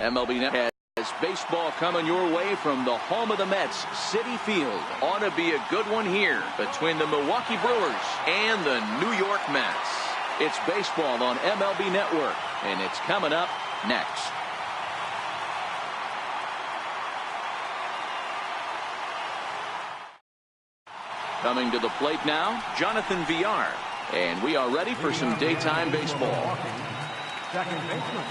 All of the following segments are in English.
MLB Net has baseball coming your way from the home of the Mets, Citi Field. Ought to be a good one here between the Milwaukee Brewers and the New York Mets. It's baseball on MLB Network, and it's coming up next. Coming to the plate now, Jonathan Villar. And we are ready for some daytime baseball. Second baseman,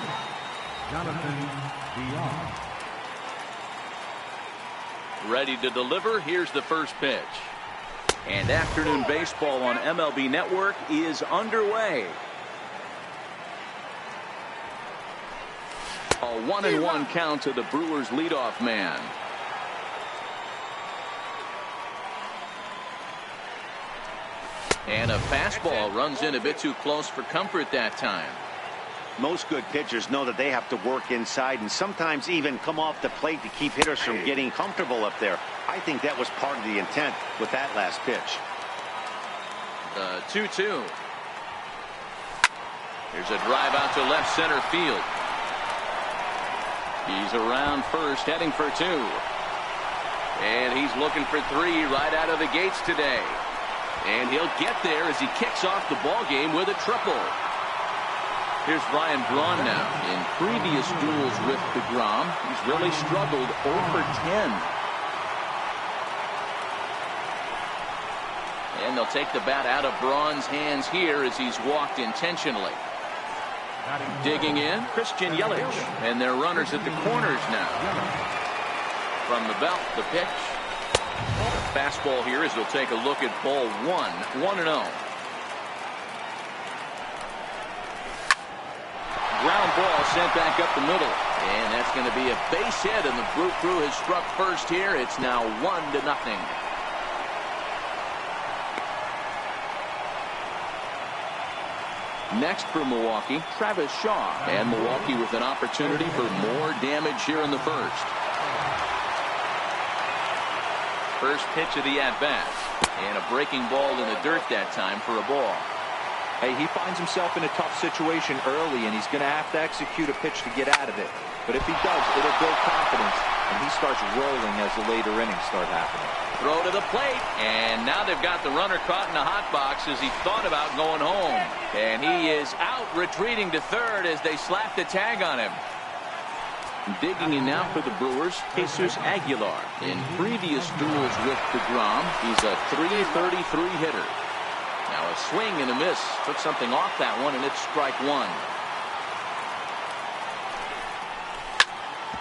Jonathan Villar. Ready to deliver. Here's the first pitch. And afternoon baseball on MLB Network is underway. A 1-1 count to the Brewers leadoff man. And a fastball runs in a bit too close for comfort that time. Most good pitchers know that they have to work inside and sometimes even come off the plate to keep hitters from getting comfortable up there. I think that was part of the intent with that last pitch. The 2-2. Here's a drive out to left center field. He's around first, heading for 2. And he's looking for 3 right out of the gates today. And he'll get there as he kicks off the ball game with a triple. Here's Ryan Braun now. In previous duels with DeGrom, he's really struggled over 10. And they'll take the bat out of Braun's hands here as he's walked intentionally. Digging in, Christian Yelich. And they're runners at the corners now. From the belt, the pitch. Fastball here as they'll take a look at ball 1-0. Ground ball sent back up the middle. And that's going to be a base hit, and the Brew Crew has struck first here. It's now 1-0. Next for Milwaukee, Travis Shaw. And Milwaukee with an opportunity for more damage here in the first. First pitch of the at-bat. And a breaking ball in the dirt that time for a ball. Hey, he finds himself in a tough situation early, and he's going to have to execute a pitch to get out of it. But if he does, it'll build confidence, and he starts rolling as the later innings start happening. Throw to the plate, and now they've got the runner caught in the hot box as he thought about going home. And he is out, retreating to third as they slap the tag on him. Digging in now for the Brewers, Jesus Aguilar. In previous duels with DeGrom, he's a .333 hitter. Now a swing and a miss. Took something off that one, and it's strike 1.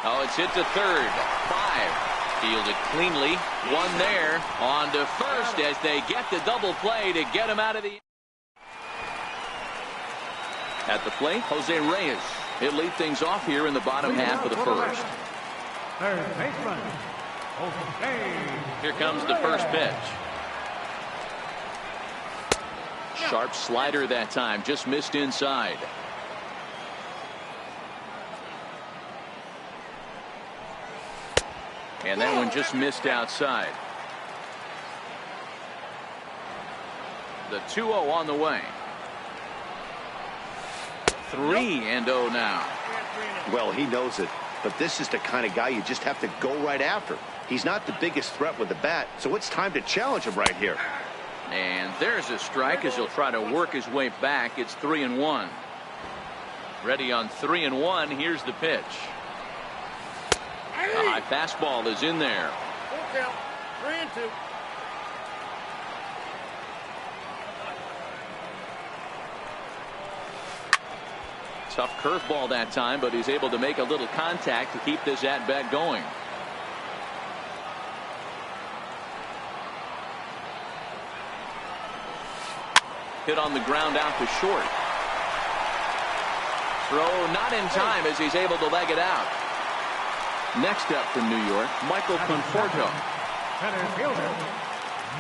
Oh, it's hit to third. 5. Fielded cleanly. 1 there. On to first as they get the double play to get him out of the... At the plate, Jose Reyes. He'll lead things off here in the bottom half of the first. Third baseman, Jose. Here comes the first pitch. Sharp slider that time, just missed inside. And that one just missed outside. The 2-0 on the way. 3-0 now. Well, he knows it, but this is the kind of guy you just have to go right after. He's not the biggest threat with the bat, so it's time to challenge him right here. And there's a strike as he'll try to work his way back. It's 3-1. Ready on 3-1. Here's the pitch. A high fastball is in there. Full count. 3-2. Tough curveball that time, but he's able to make a little contact to keep this at-bat going. Hit on the ground out to short. Throw not in time as he's able to leg it out. Next up from New York, Michael Conforto. Center fielder,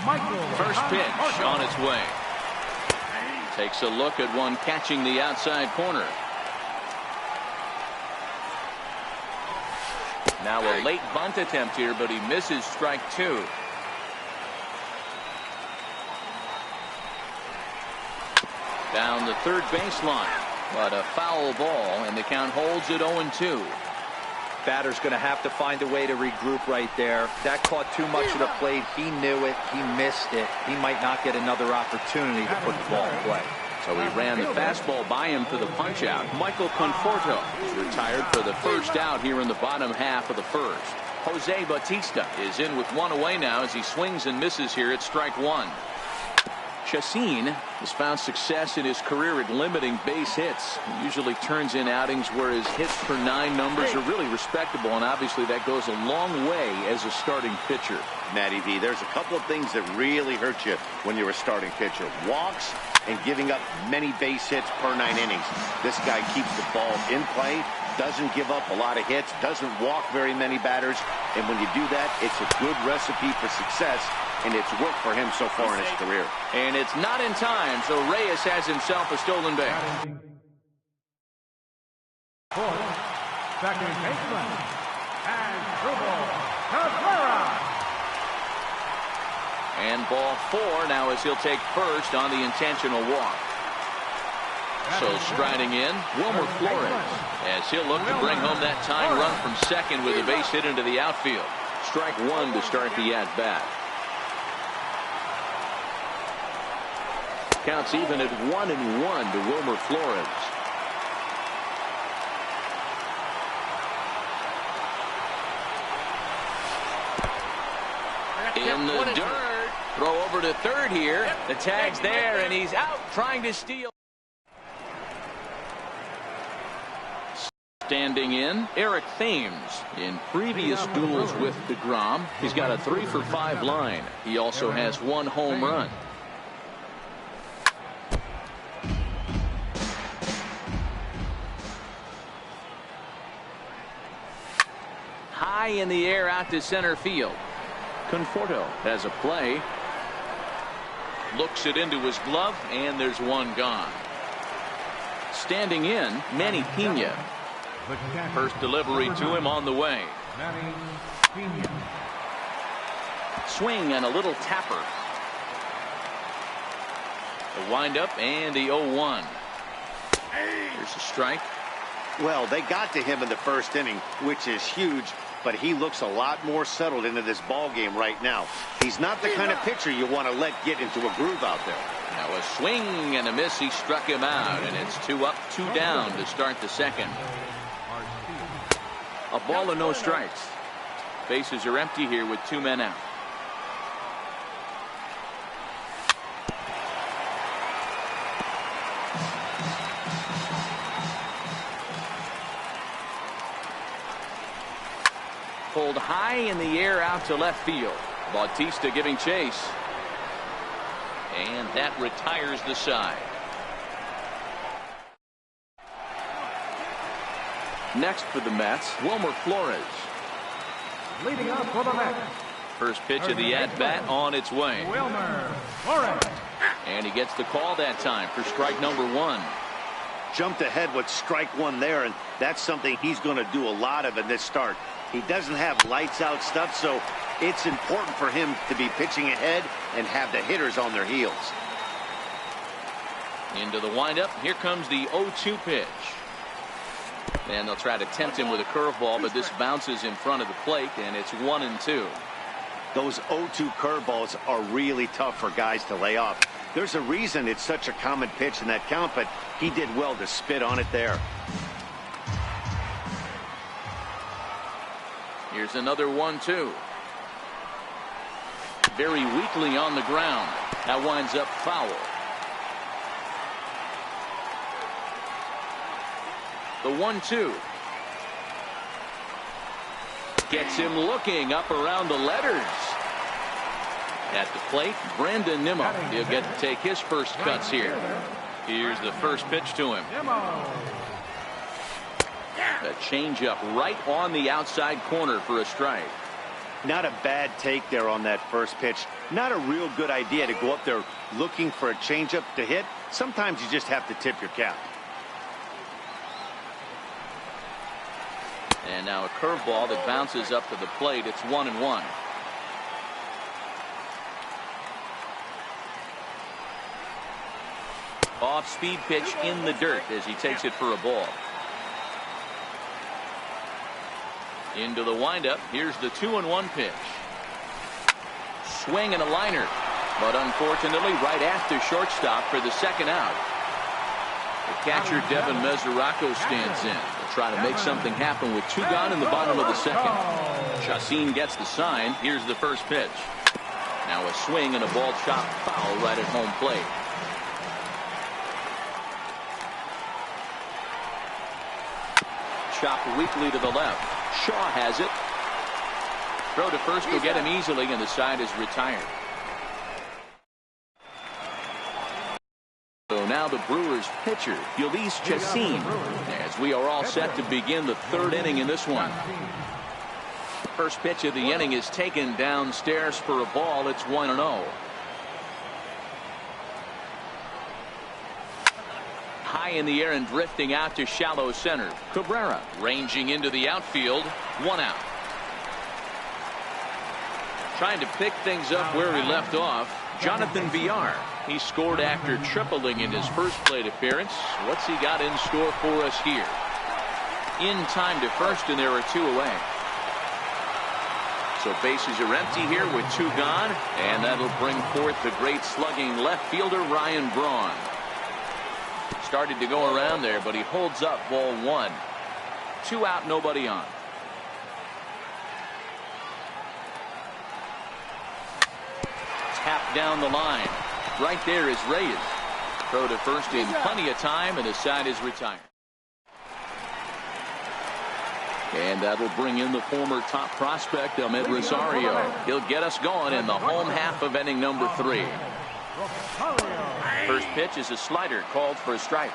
Michael. First pitch on its way. Takes a look at one catching the outside corner. Now a late bunt attempt here, but he misses strike 2. Down the third baseline, but a foul ball, and the count holds at 0-2. Batter's going to have to find a way to regroup right there. That caught too much of the plate. He knew it. He missed it. He might not get another opportunity to put the ball in play. So he ran the fastball by him for the punch-out. Michael Conforto is retired for the first out here in the bottom half of the first. Jose Bautista is in with one away now as he swings and misses here at strike one. Chacin has found success in his career at limiting base hits. He usually turns in outings where his hits per 9 numbers are really respectable, and obviously that goes a long way as a starting pitcher. Matty V, there's a couple of things that really hurt you when you're a starting pitcher. Walks and giving up many base hits per 9 innings. This guy keeps the ball in play, doesn't give up a lot of hits, doesn't walk very many batters, and when you do that, it's a good recipe for success, and it's worked for him so far in his career. And it's not in time, so Reyes has himself a stolen base. Fourth, second baseman, Asdrubal Cabrera. And ball 4 now as he'll take first on the intentional walk. So striding in, Wilmer Flores, as he'll look to bring home that tying run from second with a base hit into the outfield. Strike one to start the at-bat. Counts even at 1-1 to Wilmer Flores. In the dirt. Throw over to third here. The tag's there, and he's out trying to steal. Standing in, Eric Thames. In previous duels with DeGrom, he's got a 3-for-5 line. He also has 1 home run. High in the air out to center field. Conforto has a play. Looks it into his glove, and there's one gone. Standing in, Manny Pena. First delivery to him on the way. Swing and a little tapper. The windup and the 0-1. Here's a strike. Well, they got to him in the first inning, which is huge, but he looks a lot more settled into this ball game right now. He's not the kind of pitcher you want to let get into a groove out there. Now a swing and a miss. He struck him out, and it's 2 up, 2 down to start the second. A ball and no strikes. Bases are empty here with 2 men out. Pulled high in the air out to left field. Bautista giving chase. And that retires the side. Next for the Mets, Wilmer Flores. Leading up for the Mets, First pitch of the at-bat on its way. Wilmer Flores. And he gets the call that time for strike number 1. Jumped ahead with strike 1 there, and that's something he's going to do a lot of in this start. He doesn't have lights-out stuff, so it's important for him to be pitching ahead and have the hitters on their heels. Into the windup. Here comes the 0-2 pitch. And they'll try to tempt him with a curveball, but this bounces in front of the plate, and it's 1-2. Those 0-2 curveballs are really tough for guys to lay off. There's a reason it's such a common pitch in that count, but he did well to spit on it there. Here's another 1-2. Very weakly on the ground. That winds up foul. The 1-2. Gets him looking up around the letters. At the plate, Brandon Nimmo. He'll get to take his first cuts here. Here's the first pitch to him. A changeup right on the outside corner for a strike. Not a bad take there on that first pitch. Not a real good idea to go up there looking for a changeup to hit. Sometimes you just have to tip your cap. And now a curveball that bounces up to the plate. It's 1-1. Off-speed pitch in the dirt as he takes it for a ball. Into the windup. Here's the 2-1 pitch. Swing and a liner. But unfortunately, right after shortstop for the second out. The catcher, Devin Mesoraco, stands in to try to make something happen with 2 gone in the bottom of the second. Chacin gets the sign. Here's the first pitch. Now a swing and a ball chopped foul right at home plate. Chopped weakly to the left. Shaw has it. Throw to first will get him easily, and the side is retired. So now the Brewers pitcher, Ulysses Chacin, as we are all set to begin the 3rd inning in this one. First pitch of the inning is taken downstairs for a ball. It's 1-0. High in the air and drifting out to shallow center. Cabrera ranging into the outfield. 1 out. Trying to pick things up where he left off. Jonathan Villar. He scored after tripling in his first plate appearance. What's he got in store for us here? In time to first, and there are 2 away. So bases are empty here with 2 gone, and that'll bring forth the great slugging left fielder Ryan Braun. Started to go around there, but he holds up ball 1. 2 out, nobody on. Tap down the line. Right there is Reyes. Throw to first in plenty of time, and the side is retired. And that'll bring in the former top prospect, Ahmed Rosario. He'll get us going in the home half of inning number 3. First pitch is a slider called for a strike.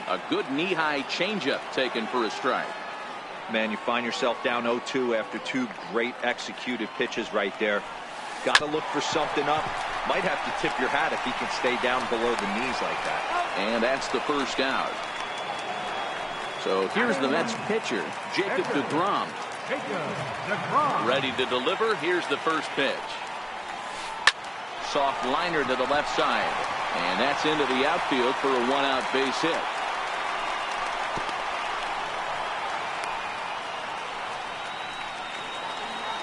A good knee-high changeup taken for a strike. Man, you find yourself down 0-2 after 2 great executed pitches right there. Got to look for something up. Might have to tip your hat if he can stay down below the knees like that. And that's the first out. So here's the Mets pitcher, Jacob deGrom. Ready to deliver. Here's the first pitch. Soft liner to the left side. And that's into the outfield for a 1-out base hit.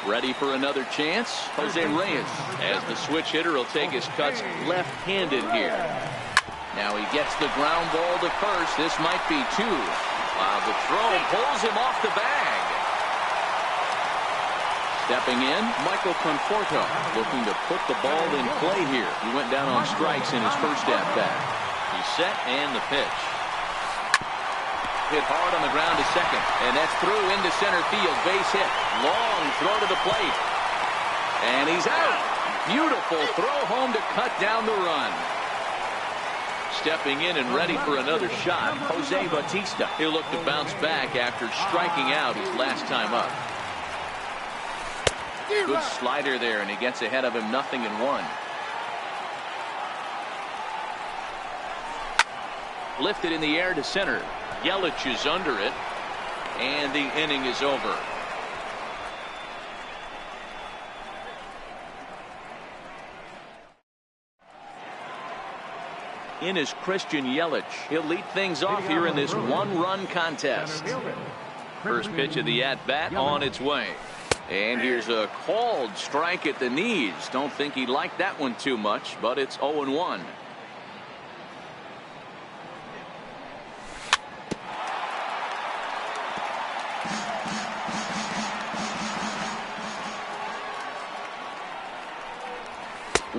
Ready for another chance. Jose Reyes, as the switch hitter, will take his cuts left-handed here. Now he gets the ground ball to first. This might be 2. Wow, the throw pulls him off the bag. Stepping in, Michael Conforto, looking to put the ball in play here. He went down on strikes in his first at-bat. He's set, and the pitch. Hit hard on the ground to second, and that's through into center field. Base hit. Long throw to the plate. And he's out. Beautiful throw home to cut down the run. Stepping in and ready for another shot, Jose Bautista. He'll look to bounce back after striking out his last time up. Good slider there, and he gets ahead of him 0-1. Lifted in the air to center. Yelich is under it, and the inning is over. In is Christian Yelich. He'll lead things off here in this 1-run contest. First pitch of the at-bat on its way. And here's a called strike at the knees. Don't think he liked that one too much, but it's 0-1.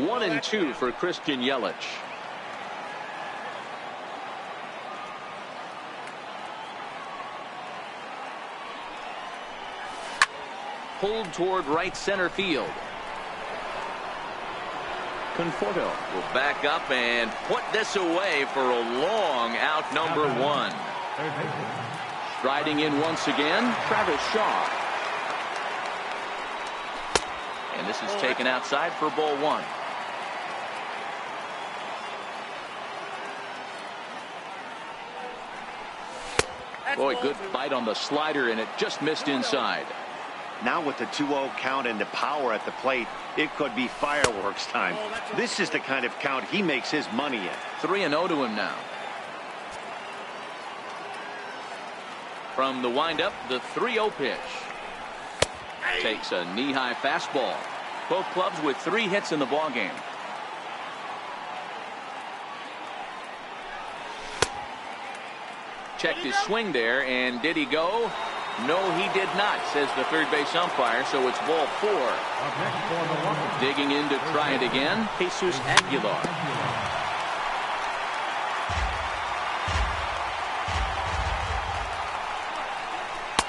One and 2 for Christian Yelich. Pulled toward right center field. Conforto will back up and put this away for a long out number 1. Striding in once again, Travis Shaw. And this is taken outside for ball 1. Boy, good bite on the slider, and it just missed inside. Now with the 2-0 count and the power at the plate, it could be fireworks time. This is the kind of count he makes his money in. 3-0 to him now. From the windup, the 3-0 pitch. Takes a knee-high fastball. Both clubs with 3 hits in the ballgame. Checked his swing there, and did he go? No, he did not, says the third base umpire, so it's ball 4. Digging in to try it again, Jesus Aguilar.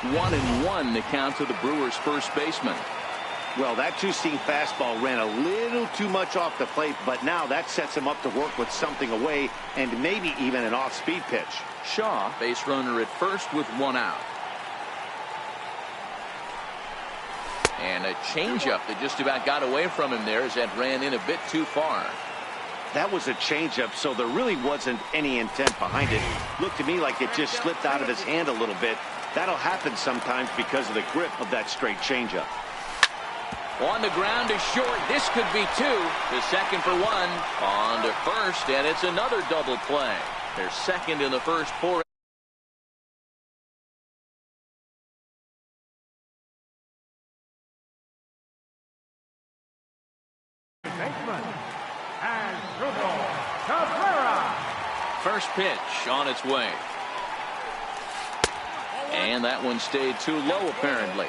1-1 the count to the Brewers' first baseman. Well, that two-seam fastball ran a little too much off the plate, but now that sets him up to work with something away and maybe even an off-speed pitch. Shaw, base runner at first with 1 out. And a changeup that just about got away from him there as that ran in a bit too far. That was a changeup, so there really wasn't any intent behind it. Looked to me like it just slipped out of his hand a little bit. That'll happen sometimes because of the grip of that straight changeup. On the ground to short. This could be 2. The second for 1. On to first, and it's another double play. They're second in the first 4. First pitch on its way. And that one stayed too low, apparently.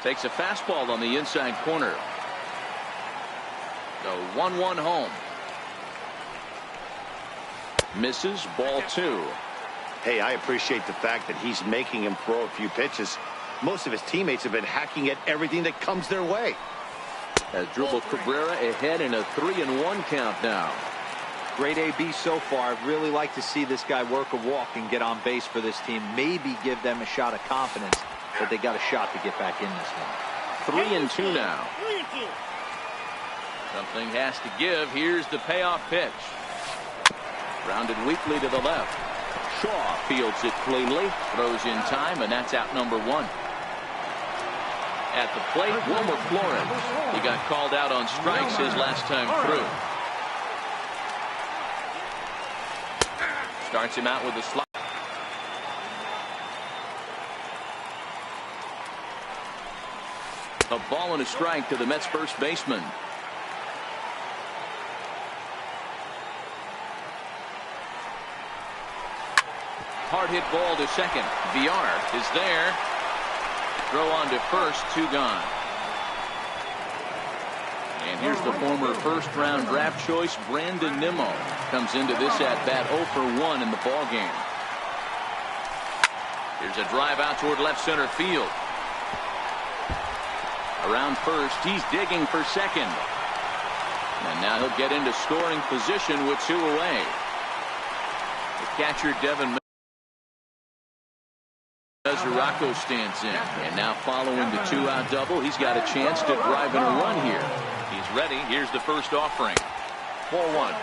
Takes a fastball on the inside corner. The 1-1 home. Misses, ball 2. Hey, I appreciate the fact that he's making him throw a few pitches. Most of his teammates have been hacking at everything that comes their way. Has dribbled Cabrera ahead in a 3-1 count now. Great AB so far. I'd really like to see this guy work a walk and get on base for this team. Maybe give them a shot of confidence that they got a shot to get back in this one. 3-2 now. 3-2. Something has to give. Here's the payoff pitch. Rounded weakly to the left. Shaw fields it cleanly. Throws in time, and that's out number 1. At the plate, Wilmer Flores. He got called out on strikes his last time through. Starts him out with a slide. A ball and a strike to the Mets first baseman. Hard hit ball to second. Villar is there. Throw on to first, 2 gone. And here's the former first-round draft choice, Brandon Nimmo. Comes into this at-bat 0 for 1 in the ballgame. Here's a drive out toward left center field. Around first, he's digging for second. And now he'll get into scoring position with 2 away. The catcher, Devin Mesoraco stands in. And now following the 2-out double, he's got a chance to drive in a run here. He's ready. Here's the first offering. Ball 1.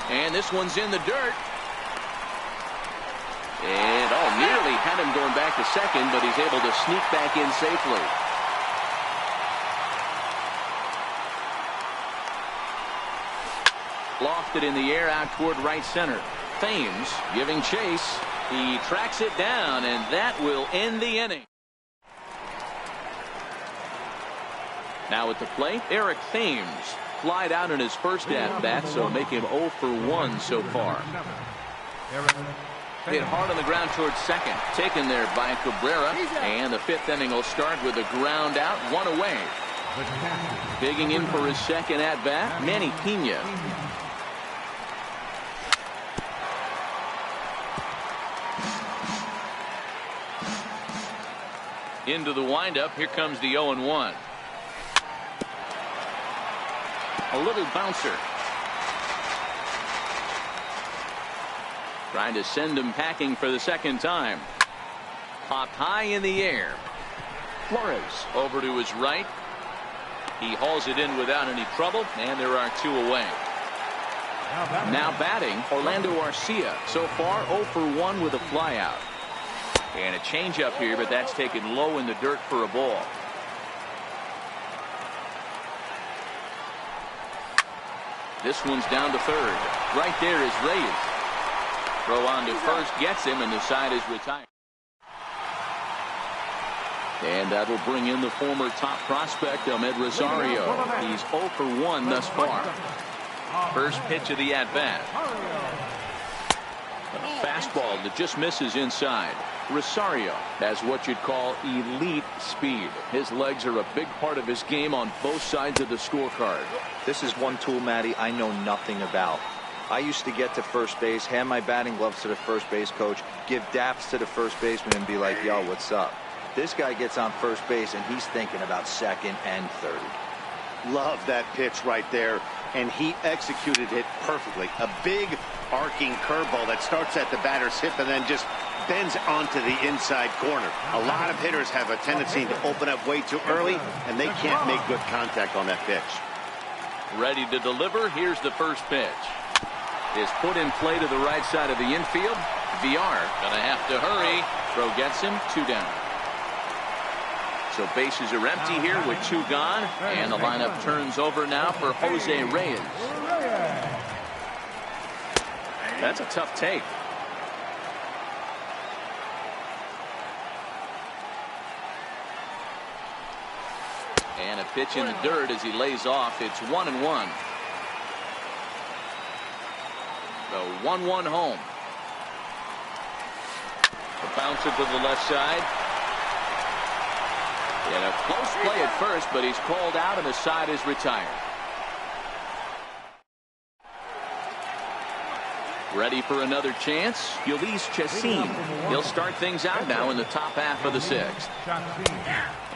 And this one's in the dirt. And nearly had him going back to second, but he's able to sneak back in safely. Lofted in the air out toward right center. Thames giving chase. He tracks it down, and that will end the inning. Now at the plate, Eric Thames flied out in his first at-bat, so make him 0 for 1 so far. Hit hard on the ground towards second. Taken there by Cabrera, and the 5th inning will start with a ground out, 1 away. Digging in for his second at-bat, Manny Pena. Into the windup. Here comes the 0-1. A little bouncer. Trying to send him packing for the second time. Popped high in the air. Flores over to his right. He hauls it in without any trouble, and there are 2 away. Now batting, Orlando Arcia. So far 0 for 1 with a flyout. And a changeup here, but that's taken low in the dirt for a ball. This one's down to third. Right there is Reyes. Throw on to first gets him, and the side is retired. And that will bring in the former top prospect, Ahmed Rosario. He's 0 for 1 thus far. First pitch of the at-bat. A fastball that just misses inside. Rosario has what you'd call elite speed. His legs are a big part of his game on both sides of the scorecard. This is one tool, Matty, I know nothing about. I used to get to first base, hand my batting gloves to the first base coach, give daps to the first baseman, and be like, yo, what's up? This guy gets on first base, and he's thinking about second and third. Love that pitch right there, and he executed it perfectly. A big arcing curveball that starts at the batter's hip and then just bends onto the inside corner. A lot of hitters have a tendency to open up way too early, and they can't make good contact on that pitch. Ready to deliver. Here's the first pitch. Is put in play to the right side of the infield. VR gonna have to hurry. Throw gets him. 2 down. So bases are empty here with 2 gone, and the lineup turns over now for Jose Reyes. That's a tough take. And a pitch in the dirt as he lays off. It's 1-1. The 1-1 home. The bouncer to the left side. And a close play at first, but he's called out and the side is retired. Ready for another chance. Ulysses Chassin. He'll start things out now in the top half of the 6th.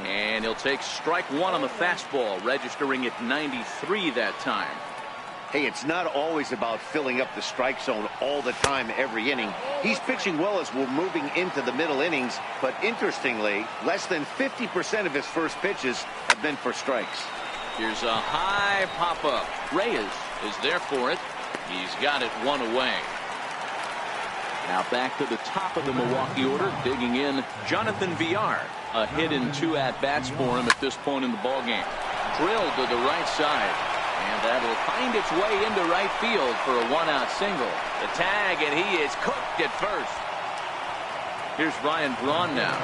And he'll take strike 1 on the fastball, registering at 93 that time. Hey, it's not always about filling up the strike zone all the time every inning. He's pitching well as we're moving into the middle innings, but interestingly, less than 50% of his first pitches have been for strikes. Here's a high pop-up. Reyes is there for it. He's got it 1 away. Now back to the top of the Milwaukee order, digging in Jonathan VR. A hit in 2 at-bats for him at this point in the ballgame. Drilled to the right side. And that'll find its way into right field for a 1-out single. The tag, and he is cooked at first. Here's Ryan Braun now.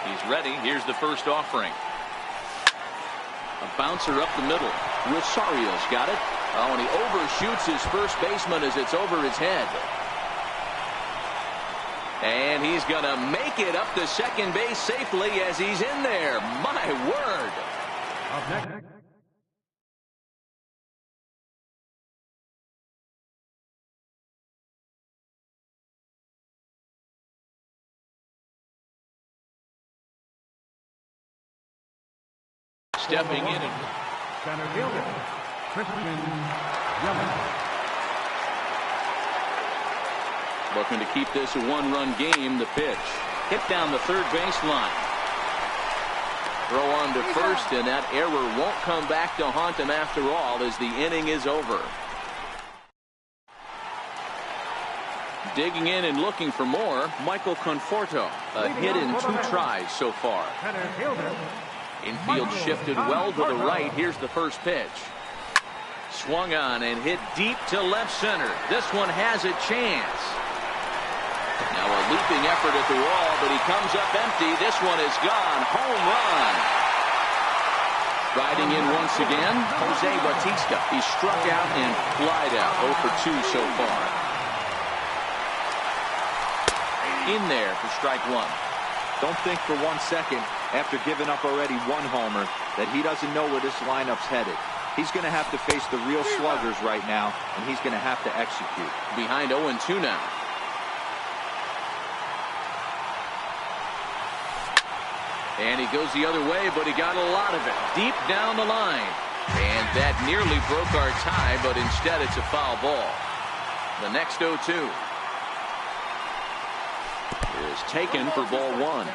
He's ready. Here's the first offering. A bouncer up the middle. Rosario's got it. Oh, and he overshoots his first baseman as it's over his head. And he's going to make it up to second base safely as he's in there. My word. Up next. Stepping in. Center fielder, Christian Yelich. Looking to keep this a 1-run game. The pitch. Hit down the third baseline. Throw on to first, and that error won't come back to haunt him after all as the inning is over. Digging in and looking for more, Michael Conforto. A hit in 2 tries so far. Center fielder. Infield shifted well to the right. Here's the first pitch. Swung on and hit deep to left center. This one has a chance. Now a leaping effort at the wall, but he comes up empty. This one is gone. Home run. Riding in once again, Jose Bautista. He struck out and flied out. 0 for 2 so far. In there for strike 1. Don't think for 1 second, after giving up already 1 homer, that he doesn't know where this lineup's headed. He's going to have to face the real sluggers right now, and he's going to have to execute. Behind 0-2 now. And he goes the other way, but he got a lot of it. Deep down the line. And that nearly broke our tie, but instead it's a foul ball. The next 0-2 is taken for ball 1.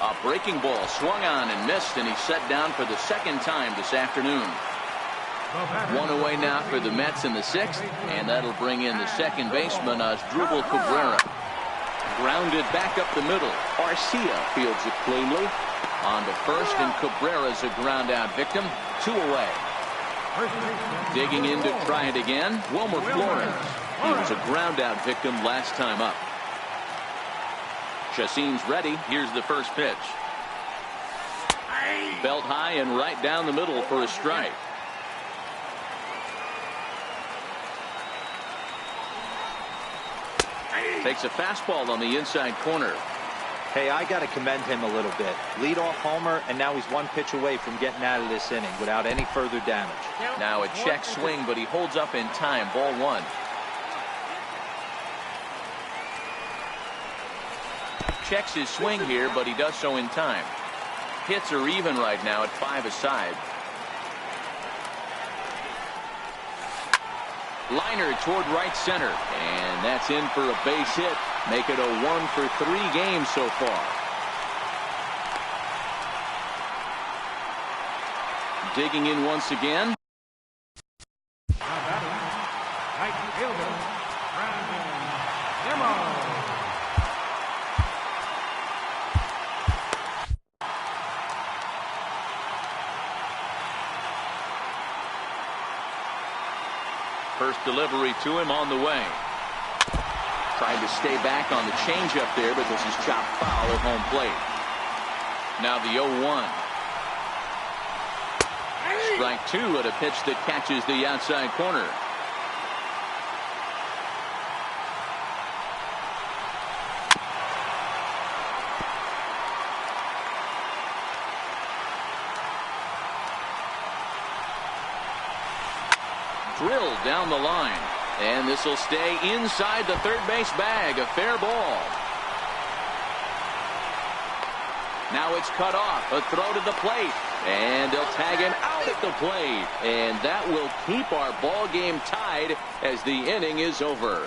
A breaking ball swung on and missed, and he's set down for the second time this afternoon. One away now for the Mets in the sixth, and that'll bring in the second baseman, Asdrubal Cabrera. Grounded back up the middle. Arcia fields it cleanly. On to first, and Cabrera's a ground out victim. 2 away. Digging in to try it again, Wilmer Flores. He was a ground out victim last time up. Chacin's ready. Here's the first pitch. Belt high and right down the middle for a strike. Takes a fastball on the inside corner. Hey, I got to commend him a little bit. Leadoff homer, and now he's 1 pitch away from getting out of this inning without any further damage. Now a check swing, but he holds up in time. Ball 1. Checks his swing here, but he does so in time. Hits are even right now at 5 aside. Liner toward right center, and that's in for a base hit. Make it a 1 for 3 games so far. Digging in once again. Right fielder, Brandon Nimmo. First delivery to him on the way. Tried to stay back on the changeup there, but this is chopped foul at home plate. Now the 0-1. Strike 2 at a pitch that catches the outside corner. Drilled down the line, and this will stay inside the third base bag. A fair ball. Now it's cut off. A throw to the plate, and they'll tag him out at the plate, and that will keep our ball game tied as the inning is over.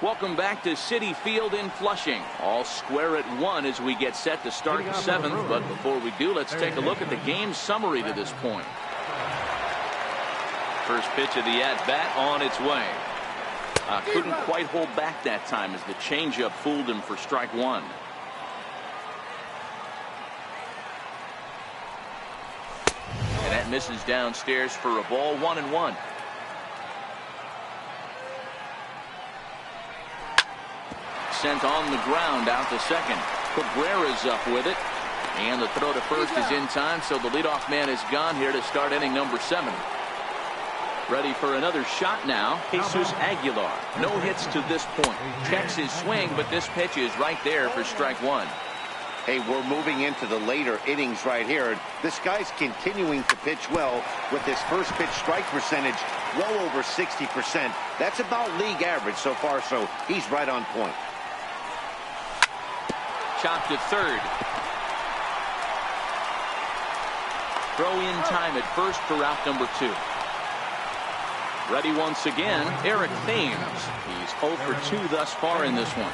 Welcome back to Citi Field in Flushing. All square at 1 as we get set to start the 7th. But before we do, let's take a look at the game summary to this point. First pitch of the at-bat on its way. Couldn't quite hold back that time as the changeup fooled him for strike 1. And that misses downstairs for a ball. 1-1. Sent on the ground out to second. Cabrera's up with it, and the throw to first is in time, so the leadoff man is gone here to start inning number 7. Ready for another shot now, Jesus Aguilar. No hits to this point. Checks his swing, but this pitch is right there for strike 1. Hey, we're moving into the later innings right here. This guy's continuing to pitch well with his first pitch strike percentage well over 60%. That's about league average so far, so he's right on point. Chopped at third. Throw in time at first for out number 2. Ready once again, Eric Thames. He's 0 for 2 thus far in this one.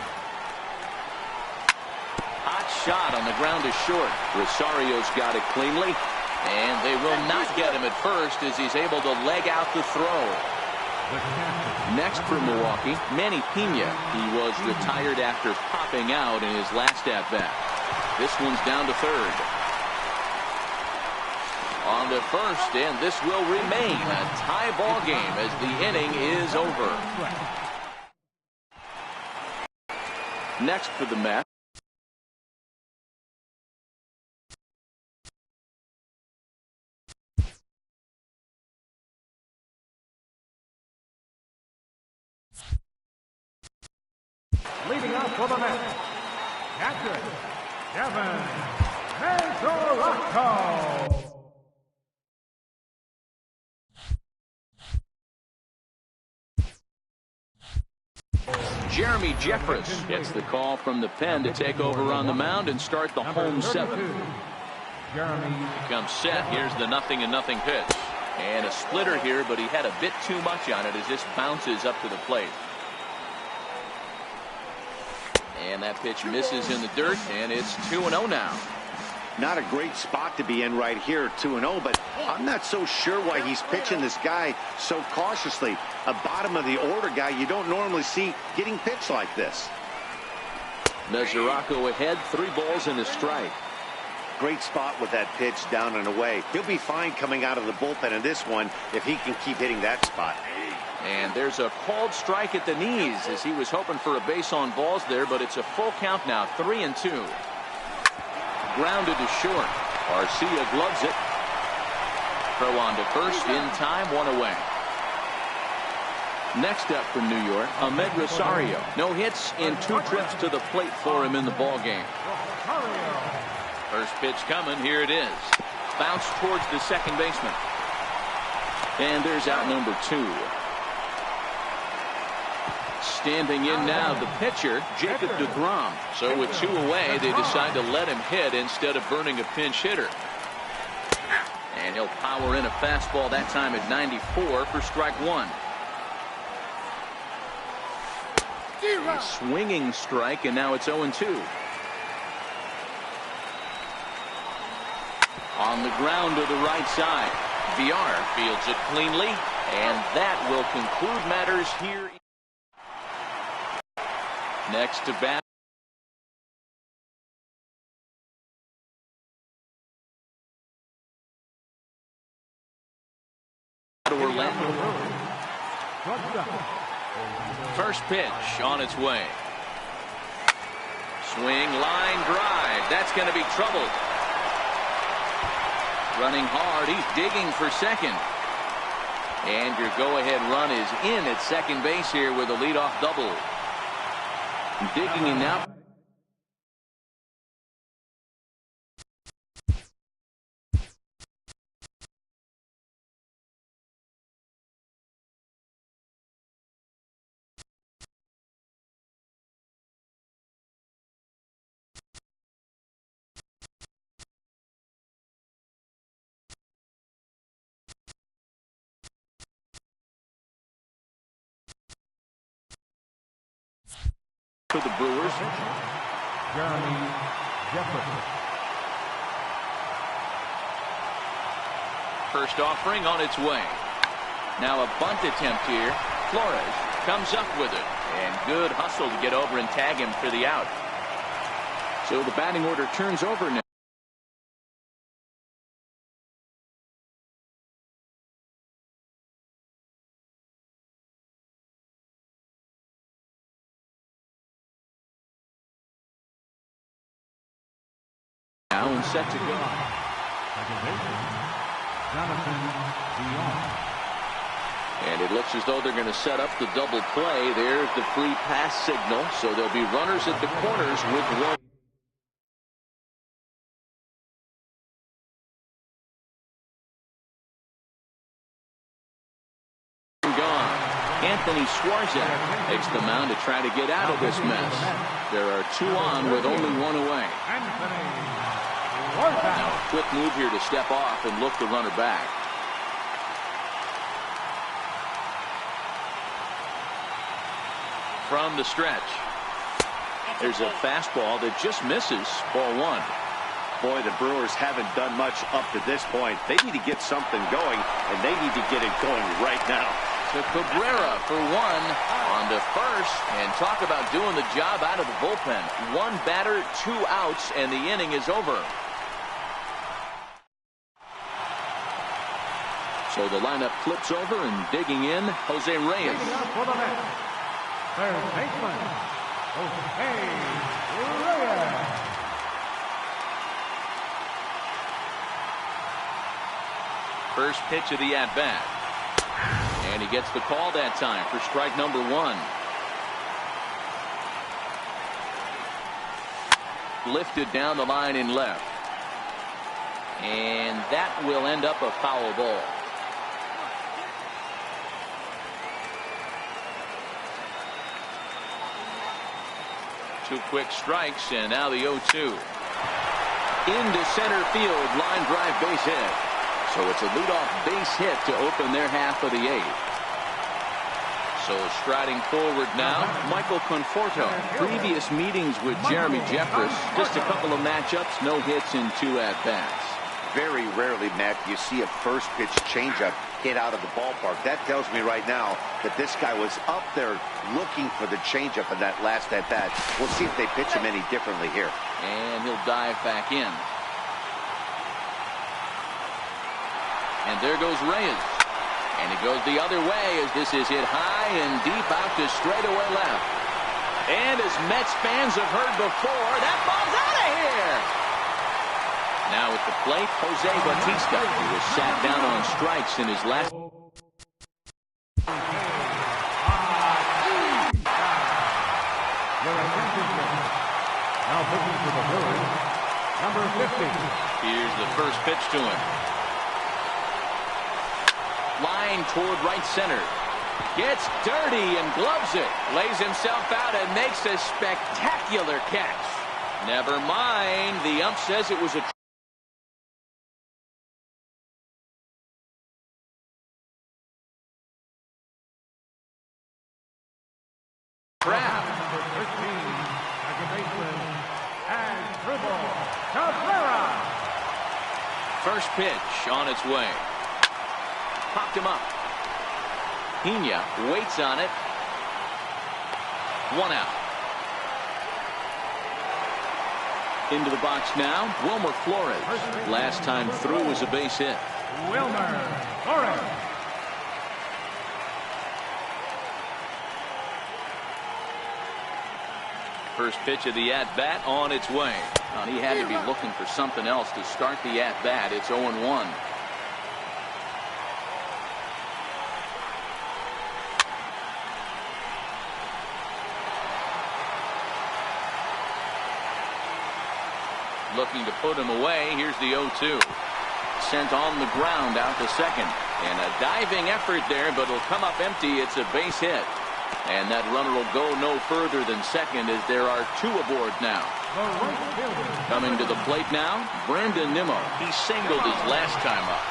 Hot shot on the ground is short. Rosario's got it cleanly, and they will not get him at first as he's able to leg out the throw. Next for Milwaukee, Manny Pena. He was retired after popping out in his last at-bat. This one's down to third. On to first, and this will remain a tie ball game as the inning is over. Next for the Mets. Leading off for the Mets, Captain Kevin Mesoraco. Jeremy Jeffress gets the call from the pen to take over on the mound and start the home 7. Comes set. Here's the 0-0 pitch. And a splitter here, but he had a bit too much on it as this bounces up to the plate. And that pitch misses in the dirt, and it's 2-0 now. Not a great spot to be in right here, 2-0, but I'm not so sure why he's pitching this guy so cautiously. A bottom of the order guy you don't normally see getting pitched like this. Mesoraco ahead, 3 balls and a strike. Great spot with that pitch down and away. He'll be fine coming out of the bullpen in this one if he can keep hitting that spot. And there's a called strike at the knees as he was hoping for a base on balls there, but it's a full count now, 3-2. Grounded to short. Garcia gloves it. Throw on to first in time, 1 away. Next up from New York, Ahmed Rosario. No hits in 2 trips to the plate for him in the ball game. First pitch coming. Here it is. Bounce towards the second baseman. And there's out number 2. Standing in now, the pitcher, Jacob deGrom. So with 2 away, they decide to let him hit instead of burning a pinch hitter. And he'll power in a fastball that time at 94 for strike 1. A swinging strike, and now it's 0-2. On the ground to the right side. Villar fields it cleanly, and that will conclude matters here. Next to bat. First pitch on its way. Swing, line drive. That's going to be trouble. Running hard. He's digging for second. And your go-ahead run is in at second base here with a leadoff double. Digging in now. For the Brewers. Jeremy Jefferson. First offering on its way. Now a bunt attempt here. Flores comes up with it. And good hustle to get over and tag him for the out. So the batting order turns over now. Now and set to go. And it looks as though they're going to set up the double play. There's the free pass signal. So there'll be runners at the corners with 1. Gone. Anthony Swarzak takes the mound to try to get out of this mess. There are 2 on with only 1 away. Now a quick move here to step off and look the runner back. From the stretch. There's a fastball that just misses. Ball 1. Boy, the Brewers haven't done much up to this point. They need to get something going, and they need to get it going right now. To Cabrera for 1 on to first, and talk about doing the job out of the bullpen. 1 batter, 2 outs, and the inning is over. So the lineup flips over, and digging in, Jose Reyes. Third baseman, Jose Reyes. First pitch of the at-bat. And he gets the call that time for strike number 1. Lifted down the line in left. And that will end up a foul ball. Two quick strikes, and now the 0-2. Into center field, line drive base hit. So it's a leadoff base hit to open their half of the 8th. So striding forward now, Michael Conforto. Previous meetings with Jeremy Jeffress, just a couple of matchups, no hits in 2 at-bats. Very rarely, Matt, do you see a first pitch changeup hit out of the ballpark. That tells me right now that this guy was up there looking for the changeup in that last at-bat. We'll see if they pitch him any differently here. And he'll dive back in. And there goes Reyes. And it goes the other way as this is hit high and deep out to straightaway left. And as Mets fans have heard before, that ball's out of here. Now at the plate, Jose Bautista, who was sat down on strikes in his last. Now pitching to the Brewers, number 50. Here's the first pitch to him. Line toward right center. Gets dirty and gloves it. Lays himself out and makes a spectacular catch. Never mind. The ump says it was a trap. Number 13, second baseman, and dribble, Cabrera. First pitch on its way. Popped him up. Pena waits on it. 1 out. Into the box now, Wilmer Flores. Last time through was a base hit. Wilmer Flores. First pitch of the at-bat on its way. He had to be looking for something else to start the at-bat. It's 0-1. Looking to put him away. Here's the 0-2. Sent on the ground out to second. And a diving effort there, but it'll come up empty. It's a base hit. And that runner will go no further than second as there are 2 aboard now. Coming to the plate now, Brandon Nimmo. He singled his last time up.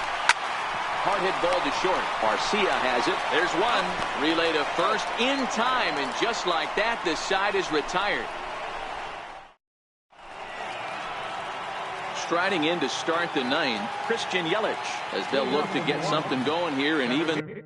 Hard hit ball to short. Garcia has it. There's one. Relay to first in time. And just like that, the side is retired. Striding in to start the 9th, Christian Yelich, as they'll look to get something going here and even.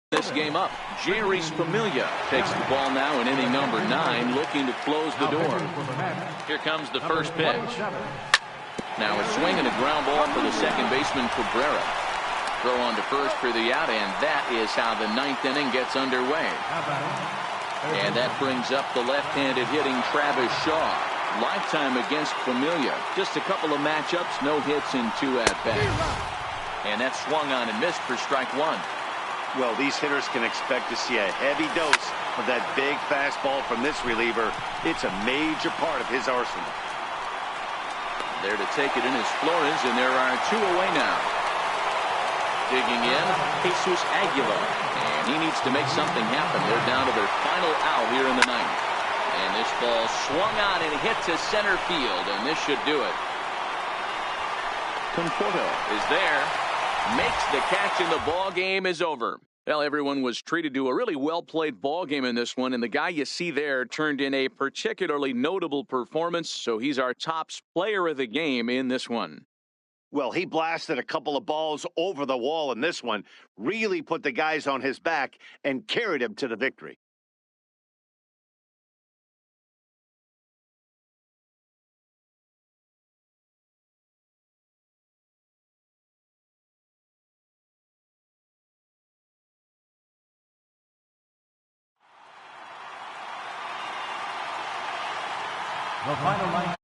This game up. Jerry Familia takes the ball now in inning number 9, looking to close the door. Here comes the first pitch. Now a swing and a ground ball for the second baseman Cabrera. Throw on to first for the out, and that is how the 9th inning gets underway. And that brings up the left-handed hitting Travis Shaw. Lifetime against Familia. Just a couple of matchups, no hits in 2 at-bats. And that swung on and missed for strike 1. Well, these hitters can expect to see a heavy dose of that big fastball from this reliever. It's a major part of his arsenal. There to take it in is Flores, and there are 2 away now. Digging in, Jesus Aguilar. And he needs to make something happen. They're down to their final out here in the 9th. And this ball swung on and hit to center field, and this should do it. Conforto is there. Makes the catch, and the ball game is over. Well, everyone was treated to a really well-played ball game in this one, and the guy you see there turned in a particularly notable performance, so he's our top player of the game in this one. Well, he blasted a couple of balls over the wall in this one, really put the guys on his back and carried him to the victory. The final line.